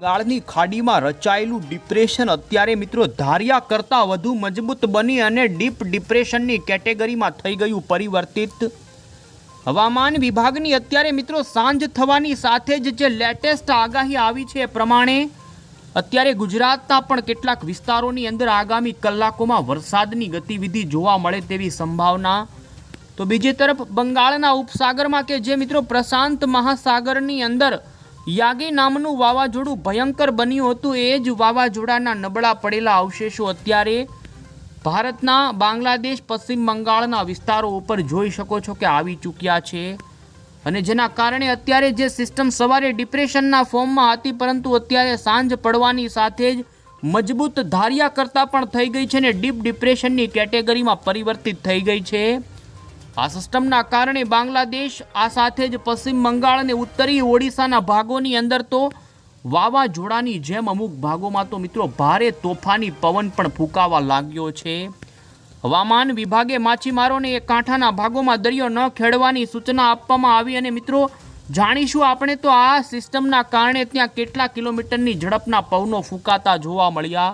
બંગાળની ખાડીમાં રચાયેલું ડિપ્રેશન અત્યારે મિત્રો ધાર્યા કરતાં વધુ મજબૂત બની અને ડીપ ડિપ્રેશનની કેટેગરીમાં થઈ ગયું પરિવર્તિત। હવામાન વિભાગની અત્યારે મિત્રો સાંજ થવાની સાથે જ જે લેટેસ્ટ આગાહી આવી છે એ પ્રમાણે અત્યારે ગુજરાતના પણ કેટલાક વિસ્તારોની અંદર આગામી કલાકોમાં વરસાદની ગતિવિધિ જોવા મળે તેવી સંભાવના। તો બીજી તરફ બંગાળના ઉપસાગરમાં કે જે મિત્રો પ્રશાંત મહાસાગરની અંદર યાગી નામનું વાવાઝોડું ભયંકર બન્યું હતું એ જ વાવાઝોડાના નબળા પડેલા અવશેષો અત્યારે ભારતના બાંગ્લાદેશ પશ્ચિમ બંગાળના વિસ્તારો ઉપર જોઈ શકો છો કે આવી ચૂક્યા છે અને જેના કારણે અત્યારે જે સિસ્ટમ સવારે ડિપ્રેશનના ફોર્મમાં હતી પરંતુ અત્યારે સાંજ પડવાની સાથે જ મજબૂત ધાર્યા કરતાં પણ થઈ ગઈ છે ને ડીપ ડિપ્રેશનની કેટેગરીમાં પરિવર્તિત થઈ ગઈ છે। આ સિસ્ટમના કારણે બાંગ્લાદેશ આ સાથે જ પશ્ચિમ બંગાળ અને ઉત્તરી ઓડિશાના ભાગોની અંદર તો વાવાઝોડાની જેમ અમુક ભાગોમાં તો મિત્રો ભારે તોફાની પવન પણ ફૂંકાવા લાગ્યો છે। હવામાન વિભાગે માછીમારોને એ કાંઠાના ભાગોમાં દરિયો ન ખેડવાની સૂચના આપવામાં આવી અને મિત્રો જાણીશું આપણે તો આ સિસ્ટમના કારણે ત્યાં કેટલા કિલોમીટરની ઝડપના પવનો ફૂંકાતા જોવા મળ્યા।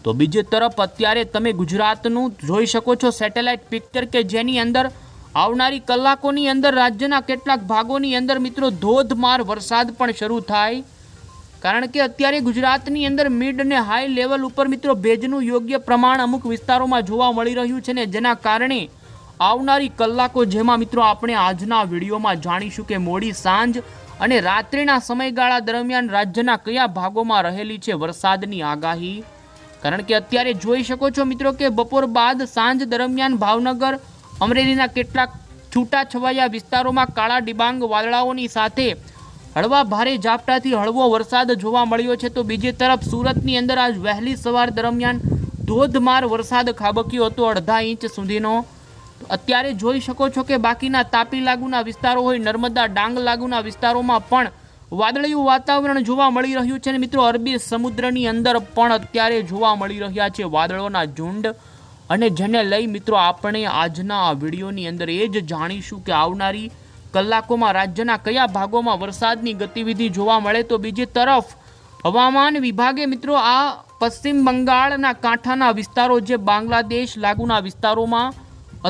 તો બીજી તરફ અત્યારે તમે ગુજરાતનું જોઈ શકો છો સેટેલાઇટ પિક્ચર કે જેની અંદર આવનારી કલાકોની અંદર રાજ્યના કેટલાક ભાગોની અંદર મિત્રો ધોધમાર વરસાદ પણ શરૂ થાય કારણ કે અત્યારે ગુજરાતની અંદર મિડ અને હાઈ લેવલ ઉપર મિત્રો ભેજનું યોગ્ય પ્રમાણ અમુક વિસ્તારોમાં જોવા મળી રહ્યું છે ને જેના કારણે આવનારી કલાકો જેમાં મિત્રો આપણે આજના વિડીયોમાં જાણીશું કે મોડી સાંજ અને રાત્રિના સમયગાળા દરમિયાન રાજ્યના કયા ભાગોમાં રહેલી છે વરસાદની આગાહી। કારણ કે અત્યારે જોઈ શકો છો મિત્રો કે બપોર બાદ સાંજ દરમિયાન ભાવનગર અમરેલીના કેટલાક છૂટાછવાયા વિસ્તારોમાં કાળા ડિબાંગ વાદળાઓની સાથે હળવા ભારે ઝાપટાથી હળવો વરસાદ જોવા મળ્યો છે। તો બીજી તરફ સુરતની અંદર આજ વહેલી સવાર દરમિયાન ધોધમાર વરસાદ ખાબક્યો હતો 1.5 ઇંચ સુધીનો। અત્યારે જોઈ શકો છો કે બાકીના તાપી લાગુના વિસ્તારો હોય નર્મદા ડાંગ લાગુના વિસ્તારોમાં પણ વાદળિયું વાતાવરણ જોવા મળી રહ્યું છે અને મિત્રો અરબી સમુદ્રની અંદર પણ અત્યારે જોવા મળી રહ્યા છે વાદળોના ઝુંડ અને જેને લઈ મિત્રો આપણે આજના આ વિડીયોની અંદર એ જ જાણીશું કે આવનારી કલાકોમાં રાજ્યના કયા ભાગોમાં વરસાદની ગતિવિધિ જોવા મળે। તો બીજી તરફ હવામાન વિભાગે મિત્રો આ પશ્ચિમ બંગાળના કાંઠાના વિસ્તારો જે બાંગ્લાદેશ લાગુના વિસ્તારોમાં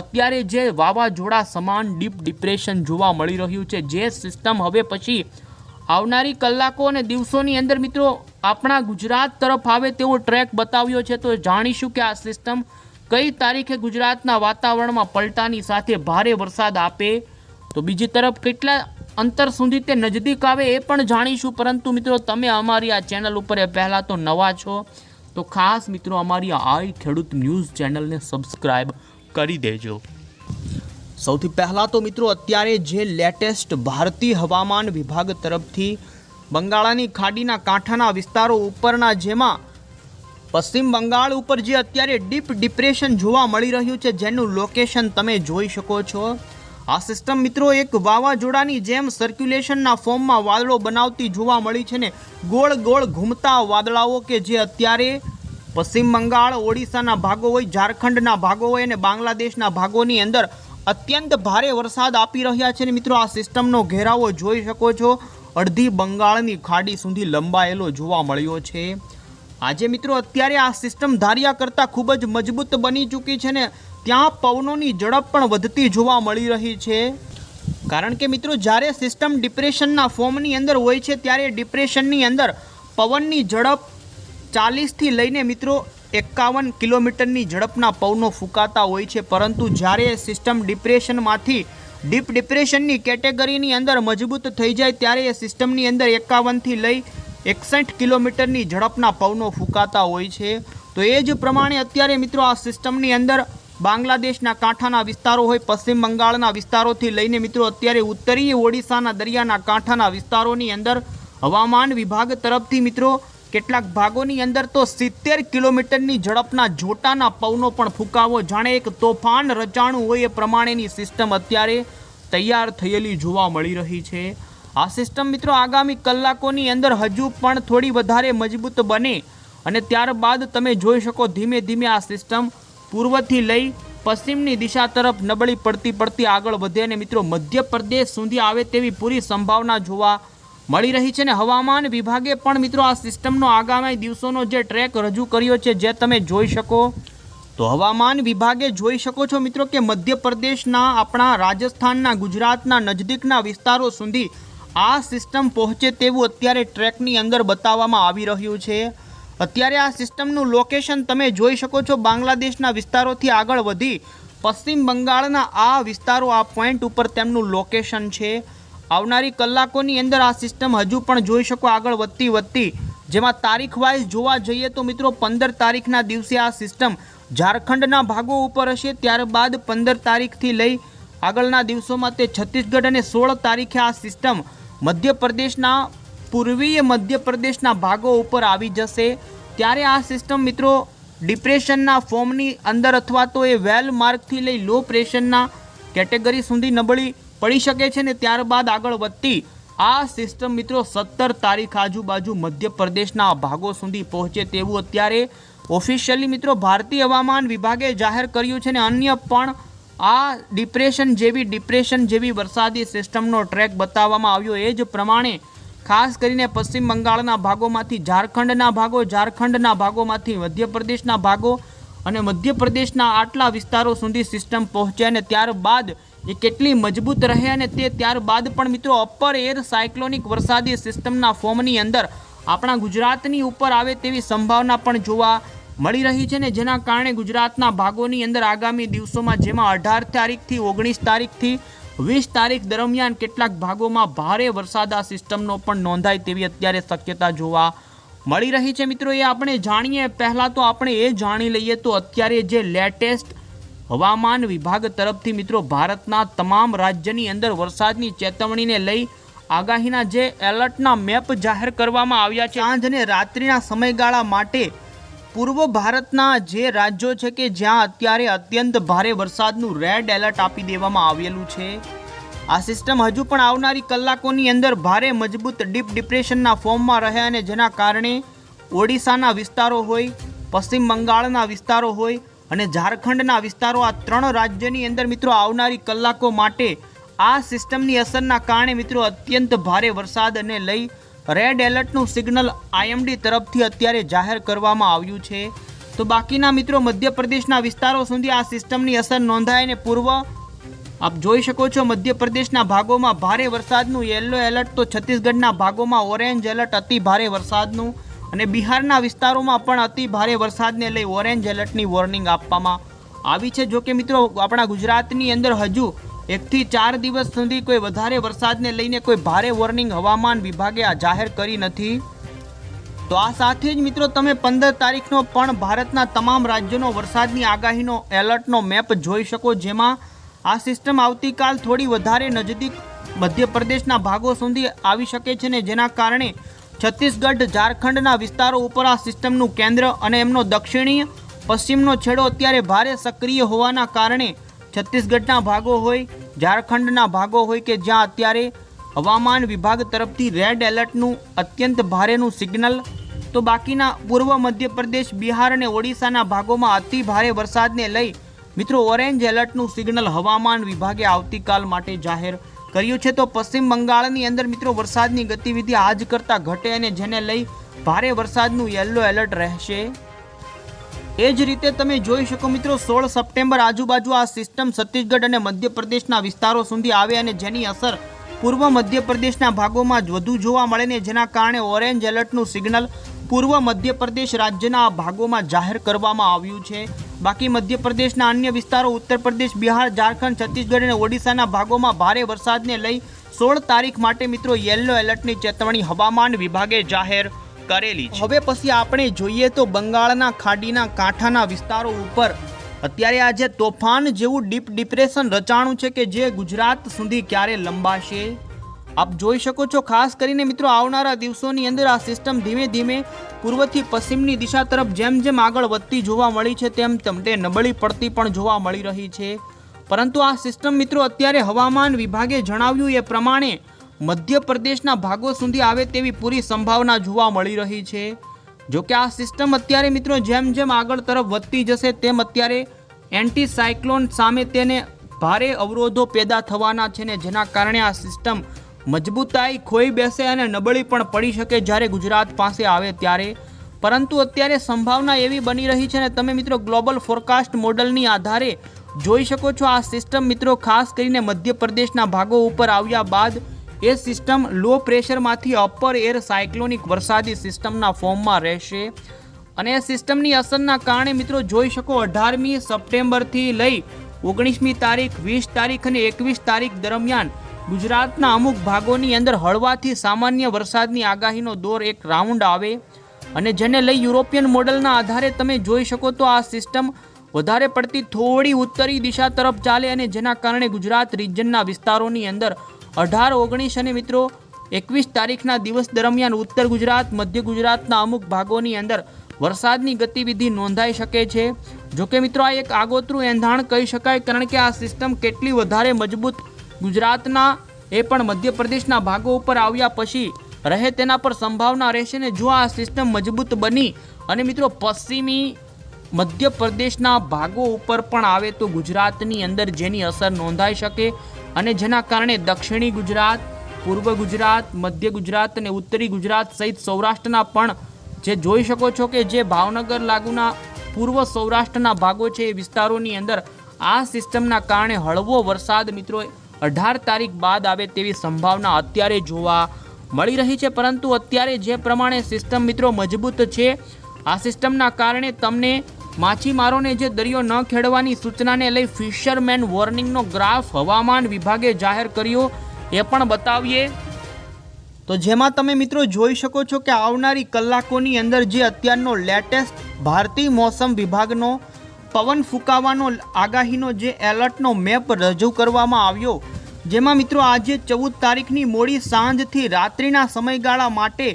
અત્યારે જે વાવાઝોડા સમાન ડીપ ડિપ્રેશન જોવા મળી રહ્યું છે જે સિસ્ટમ હવે પછી આવનારી કલાકો અને દિવસોની અંદર મિત્રો આપણા ગુજરાત તરફ આવે તેવો ટ્રેક બતાવ્યો છે। તો જાણીશું કે આ સિસ્ટમ કઈ તારીખે ગુજરાતના વાતાવરણમાં પલટાની સાથે ભારે વરસાદ આપે તો બીજી તરફ કેટલા અંતર સુધી તે નજદીક આવે એ પણ જાણીશું। પરંતુ મિત્રો તમે અમારી આ ચેનલ ઉપર પહેલાં તો નવા છો તો ખાસ મિત્રો અમારી આ ખેડૂત ન્યૂઝ ચેનલને સબસ્ક્રાઈબ કરી દેજો। સૌથી પહેલાં તો મિત્રો અત્યારે જે લેટેસ્ટ ભારતીય હવામાન વિભાગ તરફથી બંગાળની ખાડીના કાંઠાના વિસ્તારો ઉપરના જેમાં પશ્ચિમ બંગાળ ઉપર જે અત્યારે ડીપ ડિપ્રેશન જોવા મળી રહ્યું છે જેનું લોકેશન તમે જોઈ શકો છો। આ સિસ્ટમ મિત્રો એક વાવાઝોડાની જેમ સર્ક્યુલેશનના ફોર્મમાં વાદળો બનાવતી જોવા મળી છે ને ગોળ ગોળ ઘૂમતા વાદળાઓ કે જે અત્યારે પશ્ચિમ બંગાળ ઓડિશાના ભાગો હોય ઝારખંડના ભાગો હોય અને બાંગ્લાદેશના ભાગોની અંદર અત્યંત ભારે વરસાદ આપી રહ્યા છે ને મિત્રો આ સિસ્ટમનો ઘેરાવો જોઈ શકો છો અડધી બંગાળની ખાડી સુધી લંબાયેલો જોવા મળ્યો છે। આજે મિત્રો અત્યારે આ સિસ્ટમ ધાર્યા કરતાં ખૂબ જ મજબૂત બની ચૂકી છે ને ત્યાં પવનોની ઝડપ પણ વધતી જોવા મળી રહી છે કારણ કે મિત્રો જ્યારે સિસ્ટમ ડિપ્રેશનના ફોર્મની અંદર હોય છે ત્યારે ડિપ્રેશનની અંદર પવનની ઝડપ 40થી લઈને મિત્રો 51 કિલોમીટરની ઝડપના પવનો ફૂંકાતા હોય છે પરંતુ જ્યારે સિસ્ટમ ડિપ્રેશનમાંથી ડીપ ડિપ્રેશનની કેટેગરીની અંદર મજબૂત થઈ જાય ત્યારે એ સિસ્ટમની અંદર 51થી લઈ 61 કિલોમીટરની ઝડપના પવનો ફૂંકાતા હોય છે। તો એ જ પ્રમાણે અત્યારે મિત્રો આ સિસ્ટમની અંદર બાંગ્લાદેશના કાંઠાના વિસ્તારો હોય પશ્ચિમ બંગાળના વિસ્તારોથી લઈને મિત્રો અત્યારે ઉત્તરીય ઓડિશાના દરિયાના કાંઠાના વિસ્તારોની અંદર હવામાન વિભાગ તરફથી મિત્રો કેટલાક ભાગોની અંદર તો 70 કિલોમીટરની ઝડપના જોટાના પવનો પણ ફૂંકાવો જાણે એક તોફાન રચાણું હોય એ પ્રમાણેની સિસ્ટમ અત્યારે તૈયાર થયેલી જોવા મળી રહી છે। આ સિસ્ટમ મિત્રો આગામી કલાકોની અંદર હજુ પણ થોડી વધારે મજબૂત બને અને ત્યારબાદ તમે જોઈ શકો ધીમે ધીમે આ સિસ્ટમ પૂર્વથી લઈ પશ્ચિમની દિશા તરફ નબળી પડતી આગળ વધે અને મિત્રો મધ્યપ્રદેશ સુધી આવે તેવી પૂરી સંભાવના જોવા મળી રહી છે ને હવામાન વિભાગે પણ મિત્રો આ સિસ્ટમનો આગામી દિવસોનો જે ટ્રેક રજૂ કર્યો છે, જે તમે જોઈ શકો તો હવામાન વિભાગે જોઈ શકો છો મિત્રો કે મધ્યપ્રદેશના, આપણા રાજસ્થાનના, ગુજરાતના નજદીકના વિસ્તારો સુધી આ સિસ્ટમ પહોંચે તેવું અત્યારે ટ્રેકની અંદર બતાવવામાં આવી રહ્યું છે. અત્યારે આ સિસ્ટમનું લોકેશન તમે જોઈ શકો છો. બાંગ્લાદેશના વિસ્તારોથી આગળ વધી પશ્ચિમ બંગાળના આ વિસ્તારો, આ પોઈન્ટ ઉપર તેમનું લોકેશન છે. આવનારી કલાકોની અંદર આ સિસ્ટમ હજુ પણ જોઈ શકો આગળ વધતી, જેમાં તારીખ વાઇઝ જોવા જઈએ તો મિત્રો 15 તારીખના દિવસે આ સિસ્ટમ ઝારખંડના ભાગો ઉપર હશે. ત્યારબાદ 15 તારીખથી લઈ આગળના દિવસોમાં તે છત્તીસગઢ અને 16 તારીખે આ સિસ્ટમ મધ્યપ્રદેશના, પૂર્વીય મધ્યપ્રદેશના ભાગો ઉપર આવી જશે. ત્યારે આ સિસ્ટમ મિત્રો ડિપ્રેશનના ફોર્મની અંદર અથવા તો એ વેલ માર્કથી લઈ લો પ્રેશરના કેટેગરી સુધી નબળી પડી શકે છે ને ત્યારબાદ આગળ વધતી આ સિસ્ટમ મિત્રો 17 તારીખ આજુબાજુ મધ્યપ્રદેશના ભાગો સુધી પહોંચે તેવું અત્યારે ઓફિશિયલી મિત્રો ભારતીય હવામાન વિભાગે જાહેર કર્યું છે. ને અન્ય પણ આ ડિપ્રેશન જેવી વરસાદી સિસ્ટમનો ટ્રેક બતાવવામાં આવ્યો. એ જ પ્રમાણે ખાસ કરીને પશ્ચિમ બંગાળના ભાગોમાંથી ઝારખંડના ભાગોમાંથી મધ્યપ્રદેશના ભાગો અને મધ્યપ્રદેશના આટલા વિસ્તારો સુધી સિસ્ટમ પહોંચે અને ત્યારબાદ એ કેટલી મજબૂત રહે અને તે ત્યારબાદ પણ મિત્રો અપર એર સાયક્લોનિક વરસાદી સિસ્ટમના ફોર્મની અંદર આપણા ગુજરાતની ઉપર આવે તેવી સંભાવના પણ જોવા મળી રહી છે ને જેના કારણે ગુજરાતના ભાગોની અંદર આગામી દિવસોમાં, જેમાં 18 તારીખથી 19 તારીખથી 20 તારીખ દરમિયાન કેટલાક ભાગોમાં ભારે વરસાદ આ સિસ્ટમનો પણ નોંધાય તેવી અત્યારે શક્યતા જોવા મળી રહી છે. મિત્રો એ આપણે જાણીએ પહેલાં તો આપણે એ જાણી લઈએ તો અત્યારે જે લેટેસ્ટ હવામાન વિભાગ તરફથી મિત્રો ભારતના તમામ રાજ્યની અંદર વરસાદની ચેતવણીને લઈ આગાહીના જે એલર્ટના મેપ જાહેર કરવામાં આવ્યા છે. સાંજ અને રાત્રિના સમયગાળા માટે પૂર્વ ભારતના જે રાજ્યો છે કે જ્યાં અત્યારે અત્યંત ભારે વરસાદનું રેડ એલર્ટ આપી દેવામાં આવેલું છે. આ સિસ્ટમ હજુ પણ આવનારી કલાકોની અંદર ભારે મજબૂત ડીપ ડિપ્રેશનના ફોર્મમાં રહે અને જેના કારણે ઓડિશાના વિસ્તારો હોય, પશ્ચિમ બંગાળના વિસ્તારો હોય અને ઝારખંડના વિસ્તારો, આ 3 રાજ્યની અંદર મિત્રો આવનારી કલાકો માટે આ સિસ્ટમની અસરના કારણે મિત્રો અત્યંત ભારે વરસાદને લઈ રેડ એલર્ટનું સિગ્નલ IMD તરફથી અત્યારે જાહેર કરવામાં આવ્યું છે. તો બાકીના મિત્રો મધ્યપ્રદેશના વિસ્તારો સુધી આ સિસ્ટમની અસર નોંધાય અને પૂર્વ આપ જોઈ શકો છો મધ્યપ્રદેશના ભાગોમાં ભારે વરસાદનું યલો એલર્ટ, તો છત્તીસગઢના ભાગોમાં ઓરેન્જ એલર્ટ અતિ ભારે વરસાદનું અને બિહારના વિસ્તારોમાં પણ અતિ ભારે વરસાદને લઈ ઓરેન્જ એલર્ટની વોર્નિંગ આપવામાં આવી છે. જો કે મિત્રો આપણા ગુજરાતની અંદર હજુ 1 થી 4 દિવસ સુધી કોઈ વધારે વરસાદને લઈને કોઈ ભારે વોર્નિંગ હવામાન વિભાગે જાહેર કરી નથી. તો આ સાથે જ મિત્રો તમે 15 તારીખનો પણ ભારતના તમામ રાજ્યોનો વરસાદની આગાહીનો એલર્ટનો મેપ જોઈ શકો, જેમાં આ સિસ્ટમ આવતીકાલ થોડી વધારે નજદીક મધ્યપ્રદેશના ભાગો સુધી આવી શકે છે ને જેના કારણે છત્તીસગઢ, ઝારખંડના વિસ્તારો ઉપર આ સિસ્ટમનું કેન્દ્ર અને એમનો દક્ષિણીય પશ્ચિમનો છેડો અત્યારે ભારે સક્રિય હોવાના કારણે છત્તીસગઢના ભાગો હોય, ઝારખંડના ભાગો હોય કે જ્યાં અત્યારે હવામાન વિભાગ તરફથી રેડ એલર્ટનું અત્યંત ભારેનું સિગ્નલ, તો બાકીના પૂર્વ મધ્યપ્રદેશ, બિહાર અને ઓડિશાના ભાગોમાં અતિ ભારે વરસાદને લઈ મિત્રો ઓરેન્જ એલર્ટનું સિગ્નલ હવામાન વિભાગે આવતીકાલ માટે જાહેર કર્યું છે. તો પશ્ચિમ બંગાળની અંદર મિત્રો વરસાદની ગતિવિધિ આજ કરતાં ઘટે અને જેને લઈ ભારે વરસાદનું યલો એલર્ટ રહેશે. એ જ રીતે તમે જોઈ શકો મિત્રો 16 સપ્ટેમ્બર આજુબાજુ આ સિસ્ટમ છત્તીસગઢ અને મધ્યપ્રદેશના વિસ્તારો સુધી આવે અને જેની અસર પૂર્વ મધ્યપ્રદેશના ભાગોમાં જ વધુ જોવા મળે ને જેના કારણે ઓરેન્જ એલર્ટનું સિગ્નલ પૂર્વ મધ્યપ્રદેશ રાજ્યના ભાગોમાં જાહેર કરવામાં આવ્યું છે. બાકી મધ્યપ્રદેશના અન્ય વિસ્તારો ઉત્તર પ્રદેશ, બિહાર, ઝારખંડ, છત્તીસગઢ અને ઓડિશાના ભાગોમાં ભારે વરસાદને લઈ 16 તારીખ માટે મિત્રો યલો એલર્ટની ચેતવણી હવામાન વિભાગે જાહેર કરેલી છે. હવે પછી આપણે જોઈએ તો બંગાળના ખાડીના કાંઠાના વિસ્તારો ઉપર અત્યારે આજે તોફાન જેવું ડીપ ડિપ્રેશન રચાણું છે કે જે ગુજરાત સુધી ક્યારે લંબાશે આપ જોઈ શકો છો. ખાસ કરીને મિત્રો આવનારા દિવસોની અંદર આ સિસ્ટમ ધીમે ધીમે પૂર્વથી પશ્ચિમની દિશા તરફ જેમ જેમ આગળ વધતી જોવા મળી છે તેમ તે નબળી પડતી પણ જોવા મળી રહી છે. પરંતુ આ સિસ્ટમ મિત્રો અત્યારે હવામાન વિભાગે જણાવ્યું એ પ્રમાણે મધ્યપ્રદેશના ભાગો સુધી આવે તેવી પૂરી સંભાવના જોવા મળી રહી છે. જોકે આ સિસ્ટમ અત્યારે મિત્રો જેમ જેમ આગળ તરફ વધતી જશે તેમ અત્યારે એન્ટી સાયક્લોન સામે તેને ભારે અવરોધો પેદા થવાના છે ને જેના કારણે આ સિસ્ટમ મજબૂતાઈ ખોઈ બેસે અને નબળી પણ પડી શકે જ્યારે ગુજરાત પાસે આવે ત્યારે, પરંતુ અત્યારે સંભાવના એવી બની રહી છે ને તમે મિત્રો ગ્લોબલ ફોરકાસ્ટ મોડલની આધારે જોઈ શકો છો આ સિસ્ટમ મિત્રો ખાસ કરીને મધ્યપ્રદેશના ભાગો ઉપર આવ્યા બાદ એ સિસ્ટમ લો પ્રેશરમાંથી અપર એર સાયક્લોનિક વરસાદી સિસ્ટમના ફોર્મમાં રહેશે અને એ સિસ્ટમની અસરના કારણે મિત્રો જોઈ શકો 18મી સપ્ટેમ્બરથી લઈ 19મી તારીખ, 20 તારીખ અને 21 તારીખ દરમિયાન ગુજરાતના અમુક ભાગોની અંદર હળવાથી સામાન્ય વરસાદની આગાહીનો દોર એક રાઉન્ડ આવે અને જેને લઈ યુરોપિયન મોડલના આધારે તમે જોઈ શકો તો આ સિસ્ટમ વધારે પડતી થોડી ઉત્તરી દિશા તરફ ચાલે અને જેના કારણે ગુજરાત રિજનના વિસ્તારોની અંદર 18, 19 અને મિત્રો 21 તારીખના દિવસ દરમિયાન ઉત્તર ગુજરાત, મધ્ય ગુજરાતના અમુક ભાગોની અંદર વરસાદની ગતિવિધિ નોંધાઈ શકે છે. જોકે મિત્રો આ એક આગોતરું એંધાણ કહી શકાય, કારણ કે આ સિસ્ટમ કેટલી વધારે મજબૂત ગુજરાતના એ પણ મધ્યપ્રદેશના ભાગો ઉપર આવ્યા પછી રહે તેના પર સંભાવના રહેશે ને જો આ સિસ્ટમ મજબૂત બની અને મિત્રો પશ્ચિમી મધ્યપ્રદેશના ભાગો ઉપર પણ આવે તો ગુજરાતની અંદર જેની અસર નોંધાઈ શકે અને જેના કારણે દક્ષિણી ગુજરાત, પૂર્વ ગુજરાત, મધ્ય ગુજરાત અને ઉત્તરી ગુજરાત સહિત સૌરાષ્ટ્રના પણ જે જોઈ શકો છો કે જે ભાવનગર લાગુના પૂર્વ સૌરાષ્ટ્રના ભાગો છે એ વિસ્તારોની અંદર આ સિસ્ટમના કારણે હળવો વરસાદ મિત્રો 18 તારીખ બાદ આવે તેવી સંભાવના અત્યારે જોવા મળી રહી છે. પરંતુ અત્યારે જે પ્રમાણે સિસ્ટમ મિત્રો મજબૂત છે, આ સિસ્ટમના કારણે તમને માછીમારોને જે દરિયો ન ખેડવાની સૂચનાને લઈ ફિશરમેન વોર્નિંગનો ગ્રાફ હવામાન વિભાગે જાહેર કર્યો એ પણ બતાવીએ તો જેમાં તમે મિત્રો જોઈ શકો છો કે આવનારી કલાકોની અંદર જે અત્યારનો લેટેસ્ટ ભારતીય મોસમ વિભાગનો પવન ફૂંકાવાનો આગાહીનો જે એલર્ટનો મેપ રજૂ કરવામાં આવ્યો, જેમાં મિત્રો આજે 14 તારીખની મોડી સાંજથી રાત્રિના સમયગાળા માટે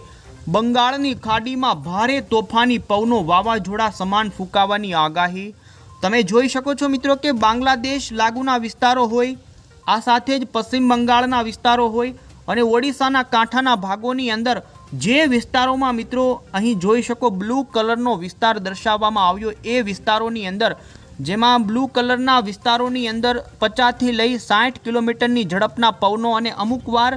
બંગાળની ખાડીમાં ભારે તોફાની પવનો વાવાઝોડા સમાન ફૂંકાવાની આગાહી તમે જોઈ શકો છો મિત્રો કે બાંગ્લાદેશ લાગુના વિસ્તારો હોય, આ સાથે જ પશ્ચિમ બંગાળના વિસ્તારો હોય અને ઓડિશાના કાંઠાના ભાગોની અંદર જે વિસ્તારોમાં મિત્રો અહીં જોઈ શકો બ્લુ કલરનો વિસ્તાર દર્શાવવામાં આવ્યો એ વિસ્તારોની અંદર, જેમાં બ્લુ કલરના વિસ્તારોની અંદર 50થી લઈ 60 કિલોમીટરની ઝડપના પવનો અને અમુકવાર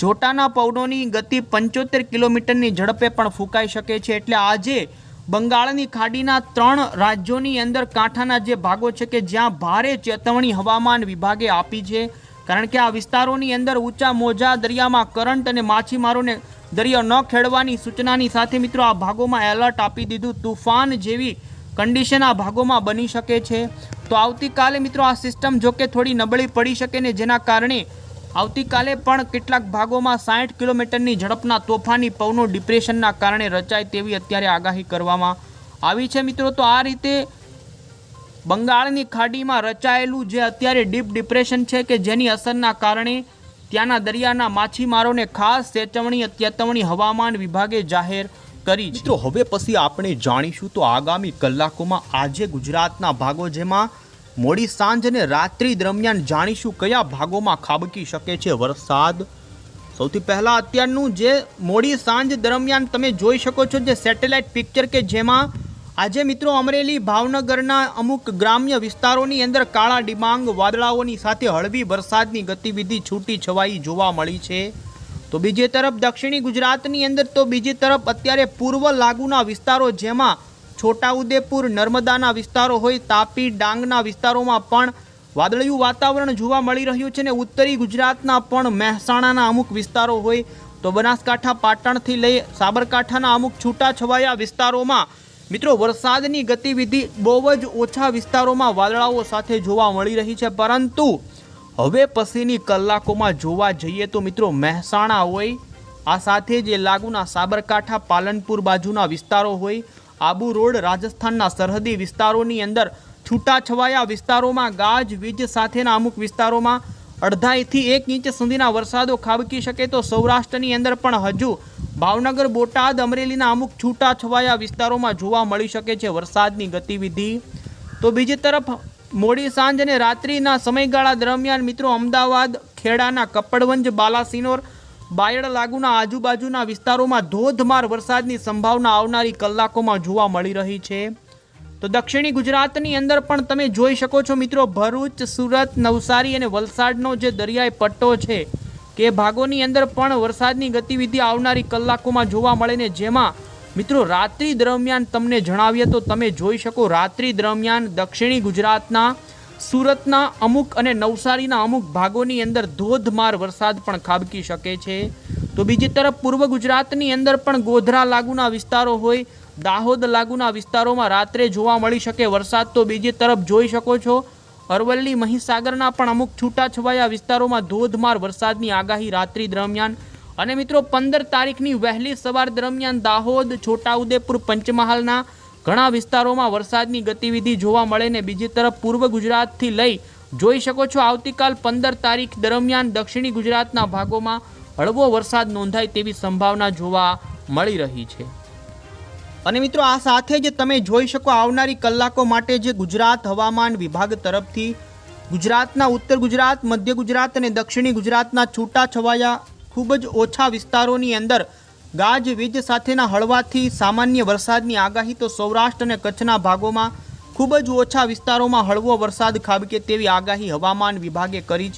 જોટાના પવનોની ગતિ 75 કિલોમીટરની ઝડપે પણ ફૂંકાઈ શકે છે. એટલે આજે બંગાળની ખાડીના 3 રાજ્યોની અંદર કાંઠાના જે ભાગો છે કે જ્યાં ભારે ચેતવણી હવામાન વિભાગે આપી છે, કારણ કે આ વિસ્તારોની અંદર ઊંચા મોજા, દરિયામાં કરંટ અને માછીમારોને દરિયો ન ખેડવાની સૂચનાની સાથે મિત્રો આ ભાગોમાં એલર્ટ આપી દીધું. તુફાન જેવી કન્ડિશન આ ભાગોમાં બની શકે છે. તો આવતીકાલે મિત્રો આ સિસ્ટમ જોકે થોડી નબળી પડી શકે ને જેના કારણે આવતીકાલે પણ કેટલાક ભાગોમાં 60 કિલોમીટરની ઝડપના તોફાની પવનો ડિપ્રેશનના કારણે રચાય તેવી અત્યારે આગાહી કરવામાં આવી છે મિત્રો. તો આ રીતે બંગાળની ખાડીમાં રચાયેલું જે અત્યારે ડીપ ડિપ્રેશન છે કે જેની અસરના કારણે ત્યાંના દરિયાના માછીમારોને ખાસ ચેતવણી હવામાન વિભાગે જાહેર કરી છે. મિત્રો હવે પછી આપણે જાણીશું તો આગામી કલાકોમાં આજે ગુજરાતના ભાગો જેમાં મોડી સાંજ અને રાત્રિ દરમિયાન જાણીશું કયા ભાગોમાં ખાબકી શકે છે વરસાદ. સૌથી પહેલાં અત્યારનું જે મોડી સાંજ દરમિયાન તમે જોઈ શકો છો જે સેટેલાઇટ પિક્ચર કે જેમાં આજે મિત્રો અમરેલી, ભાવનગરના અમુક ગ્રામ્ય વિસ્તારોની અંદર કાળા ડિબાંગ વાદળાઓની સાથે હળવી વરસાદની ગતિવિધિ છૂટી છવાઈ જોવા મળી છે. તો બીજી તરફ દક્ષિણી ગુજરાતની અંદર તો બીજી તરફ અત્યારે પૂર્વ લાગુના વિસ્તારો જેમાં છોટાઉદેપુર, નર્મદાના વિસ્તારો હોય, તાપી, ડાંગના વિસ્તારોમાં પણ વાદળિયું વાતાવરણ જોવા મળી રહ્યું છે ને ઉત્તરી ગુજરાતના પણ મહેસાણાના અમુક વિસ્તારો હોય તો બનાસકાંઠા, પાટણથી લઈ સાબરકાંઠાના અમુક છૂટાછવાયા વિસ્તારોમાં મિત્રો વરસાદની ગતિવિધિ બહુ જ ઓછા વિસ્તારોમાં વાદળાઓ સાથે જોવા મળી રહી છે. પરંતુ હવે પછીની કલાકોમાં જોવા જઈએ તો મિત્રો મહેસાણા હોય, આ સાથે જે લાગુના સાબરકાંઠા, પાલનપુર બાજુના વિસ્તારો હોય, આબુ રોડ, રાજસ્થાનના સરહદી વિસ્તારોની અંદર છૂટાછવાયા વિસ્તારોમાં ગાજવીજ સાથેના અમુક વિસ્તારોમાં 1.5 થી 1 ઇંચ સુધીના વરસાદો ખાબકી શકે. તો સૌરાષ્ટ્રની અંદર પણ હજુ ભાવનગર, બોટાદ, અમરેલીના અમુક છૂટાછવાયા વિસ્તારોમાં જોવા મળી શકે છે વરસાદની ગતિવિધિ. તો બીજી તરફ મોડી સાંજ અને રાત્રિના સમયગાળા દરમિયાન મિત્રો અમદાવાદ, ખેડાના કપડવંજ, બાલાસિનોર, બાયડ લાગુના આજુબાજુના વિસ્તારોમાં ધોધમાર વરસાદની સંભાવના આવનારી કલાકોમાં જોવા મળી રહી છે. તો દક્ષિણી ગુજરાતની અંદર પણ તમે જોઈ શકો છો મિત્રો ભરૂચ, સુરત, નવસારી અને વલસાડનો જે દરિયાઈ પટ્ટો છે કે ભાગોની અંદર પણ વરસાદની ગતિવિધિ આવનારી કલાકોમાં જોવા મળે ને જેમાં મિત્રો રાત્રિ દરમિયાન તમને જણાવીએ તો તમે જોઈ શકો રાત્રિ દરમિયાન દક્ષિણી ગુજરાતના સુરતના અમુક અને નવસારીના અમુક ભાગોની અંદર ધોધમાર વરસાદ પણ ખાબકી શકે છે। તો બીજી તરફ પૂર્વ ગુજરાતની અંદર પણ ગોધરા લાગુના વિસ્તારો હોય, દાહોદ લાગુના વિસ્તારોમાં રાત્રે જોવા મળી શકે વરસાદ। તો બીજી તરફ જોઈ શકો છો અરવલ્લી મહીસાગરના પણ અમુક છૂટાછવાયા વિસ્તારોમાં ધોધમાર વરસાદની આગાહી રાત્રિ દરમિયાન। અને મિત્રો 15 તારીખની વહેલી સવાર દરમિયાન દાહોદ, છોટાઉદેપુર, પંચમહાલના ઘણા વિસ્તારોમાં વરસાદની ગતિવિધિ જોવા મળે ને બીજી તરફ પૂર્વ ગુજરાતથી લઈ જોઈ શકો છો આવતીકાલ 15 તારીખ દરમિયાન દક્ષિણી ગુજરાતના ભાગોમાં હળવો વરસાદ નોંધાય તેવી સંભાવના જોવા મળી રહી છે। અને મિત્રો આ સાથે જ તમે જોઈ શકો આવનારી કલાકો માટે જે ગુજરાત હવામાન વિભાગ તરફથી ગુજરાતના ઉત્તર ગુજરાત, મધ્ય ગુજરાત અને દક્ષિણી ગુજરાતના છૂટાછવાયા ખૂબ જ ઓછા વિસ્તારોની અંદર ગાજવીજ સાથેના હળવાથી સામાન્ય વરસાદની આગાહી। તો સૌરાષ્ટ્ર અને કચ્છના ભાગોમાં ખૂબ જ ઓછા વિસ્તારોમાં હળવો વરસાદ ખાબકે તેવી આગાહી હવામાન વિભાગે કરી છે।